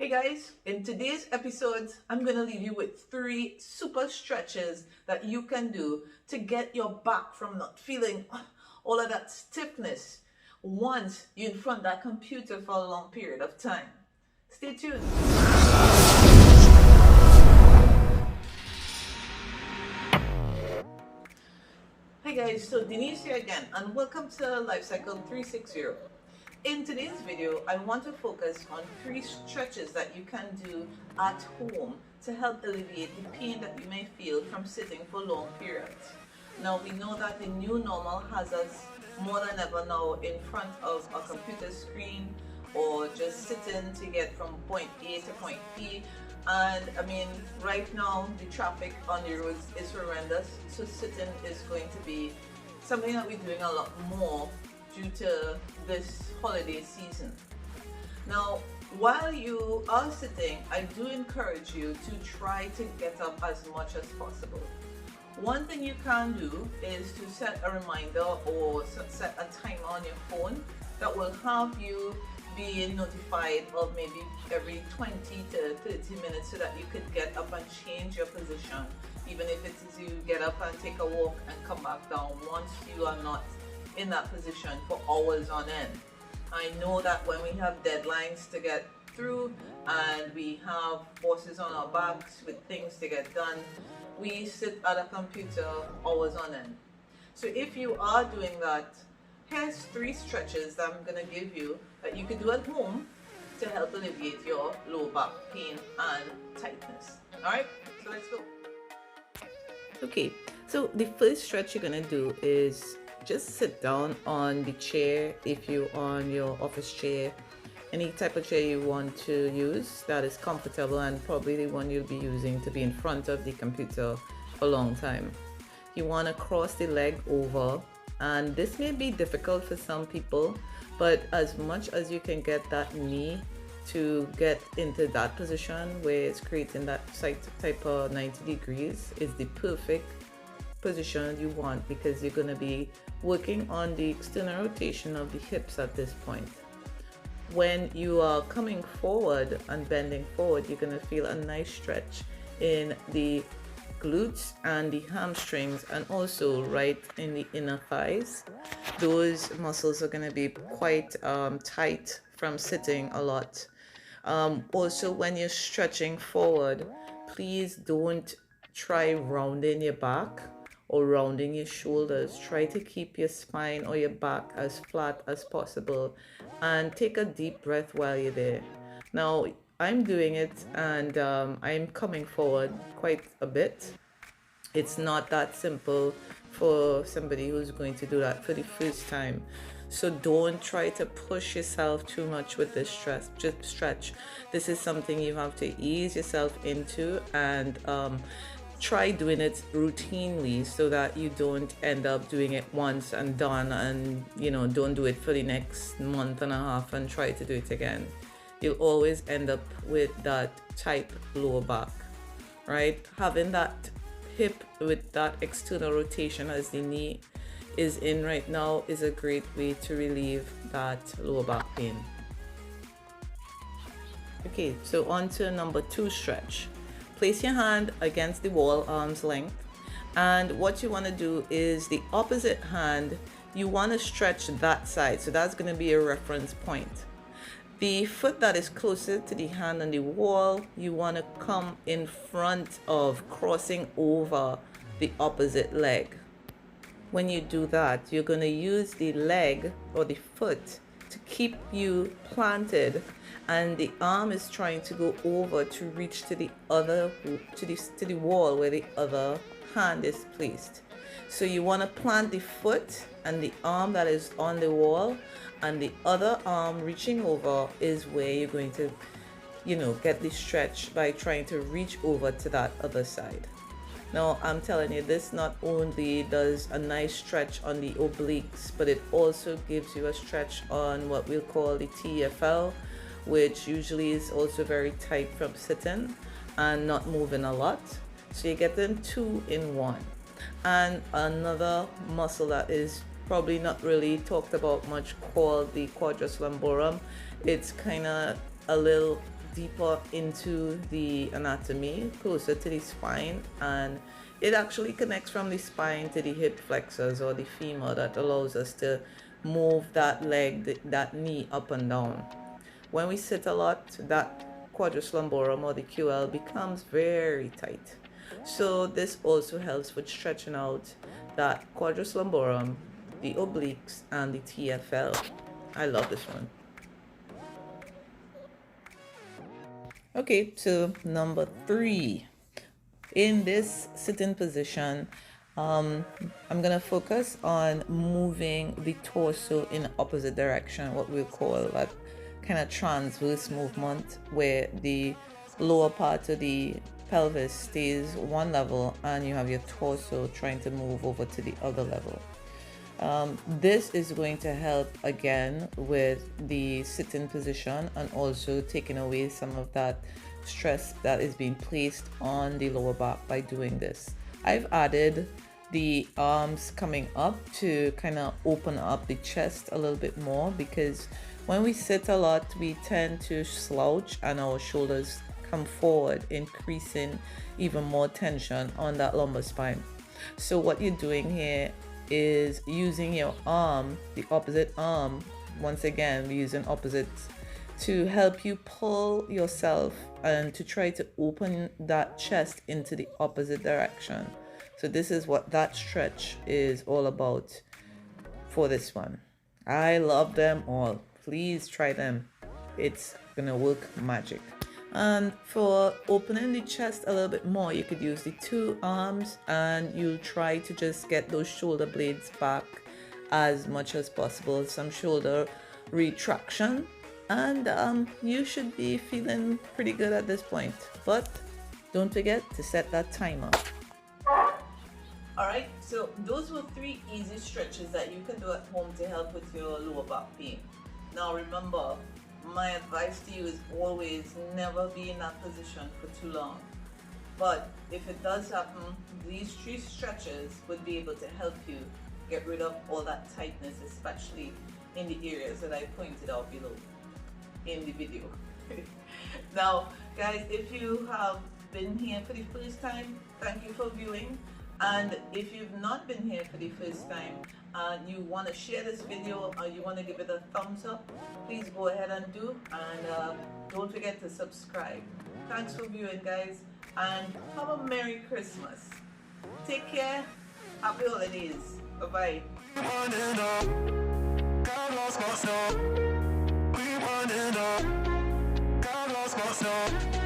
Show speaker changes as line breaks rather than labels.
Hey guys, in today's episode, I'm going to leave you with 3 super stretches that you can do to get your back from not feeling all of that stiffness once you're in front of that computer for a long period of time. Stay tuned. Hi guys, so Denise here again and welcome to Life Cycle 360. In today's video, I want to focus on 3 stretches that you can do at home to help alleviate the pain that you may feel from sitting for long periods. Now, we know that the new normal has us more than ever now in front of a computer screen or just sitting to get from point A to point B. And I mean, right now, the traffic on the roads is horrendous, so sitting is going to be something that we're doing a lot more due to this holiday season. Now, while you are sitting, I do encourage you to try to get up as much as possible. One thing you can do is to set a reminder or set a timer on your phone that will have you being notified of maybe every 20 to 30 minutes so that you could get up and change your position, even if it is you get up and take a walk and come back down once you are not in that position for hours on end. I know that when we have deadlines to get through and we have bosses on our backs with things to get done, we sit at a computer hours on end. So if you are doing that, here's 3 stretches that I'm going to give you that you can do at home to help alleviate your low back pain and tightness. Alright, so let's go. Okay, so the first stretch you're going to do is just sit down on the chair. If you're on your office chair, any type of chair you want to use that is comfortable and probably the one you'll be using to be in front of the computer for a long time. You want to cross the leg over, and this may be difficult for some people, but as much as you can get that knee to get into that position where it's creating that type of 90 degrees is the perfect position you want, because you're going to be working on the external rotation of the hips at this point. When you are coming forward and bending forward, you're going to feel a nice stretch in the glutes and the hamstrings, and also right in the inner thighs. Those muscles are going to be quite tight from sitting a lot. Also, when you're stretching forward, please don't try rounding your back or rounding your shoulders. Try to keep your spine or your back as flat as possible, and take a deep breath while you're there. Now, I'm doing it and I'm coming forward quite a bit. It's not that simple for somebody who's going to do that for the first time. So don't try to push yourself too much with this stress. Just stretch. This is something you have to ease yourself into, and try doing it routinely so that you don't end up doing it once and done, and don't do it for the next month and a half and try to do it again. You'll always end up with that tight lower back, right? Having that hip with that external rotation as the knee is in right now is a great way to relieve that lower back pain. Okay, so on to number 2 stretch. Place your hand against the wall, arm's length, and what you want to do is the opposite hand, you want to stretch that side, so that's going to be a reference point. The foot that is closer to the hand on the wall, you want to come in front of, crossing over the opposite leg. When you do that, you're going to use the leg or the foot to keep you planted, and the arm is trying to go over to reach to the wall where the other hand is placed. So you want to plant the foot and the arm that is on the wall, and the other arm reaching over is where you're going to get the stretch by trying to reach over to that other side. Now, I'm telling you, this not only does a nice stretch on the obliques, but it also gives you a stretch on what we'll call the TFL, which usually is also very tight from sitting and not moving a lot. So you're getting 2 in 1. And another muscle that is probably not really talked about much, called the quadratus lumborum. It's kind of a little deeper into the anatomy, closer to the spine, and it actually connects from the spine to the hip flexors or the femur that allows us to move that leg, that knee up and down. When we sit a lot, that quadriceps lumborum or the QL becomes very tight. So this also helps with stretching out that quadriceps lumborum, the obliques, and the TFL. I love this one. Okay, so number 3. In this sitting position, I'm gonna focus on moving the torso in the opposite direction, what we call that kind of transverse movement, where the lower part of the pelvis stays one level and you have your torso trying to move over to the other level. This is going to help again with the sitting position and also taking away some of that stress that is being placed on the lower back by doing this. I've added the arms coming up to kind of open up the chest a little bit more, because when we sit a lot we tend to slouch and our shoulders come forward, increasing even more tension on that lumbar spine. So what you're doing here is using your arm, the opposite arm, once again we're using opposites, to help you pull yourself and to try to open that chest into the opposite direction. So this is what that stretch is all about for this one. I love them all. Please try them. It's gonna work magic. And for opening the chest a little bit more, you could use the 2 arms and you try to just get those shoulder blades back as much as possible. Some shoulder retraction, and you should be feeling pretty good at this point. But don't forget to set that timer. Alright, so those were 3 easy stretches that you can do at home to help with your lower back pain. Now remember, my advice to you is always never be in that position for too long. But if it does happen, these 3 stretches would be able to help you get rid of all that tightness, especially in the areas that I pointed out below in the video. Now guys, if you have been here for the first time, thank you for viewing. And if you've not been here for the first time and you want to share this video or you want to give it a thumbs up, please go ahead and do, and don't forget to subscribe. Thanks for viewing guys, and have a Merry Christmas. Take care, happy holidays, bye bye.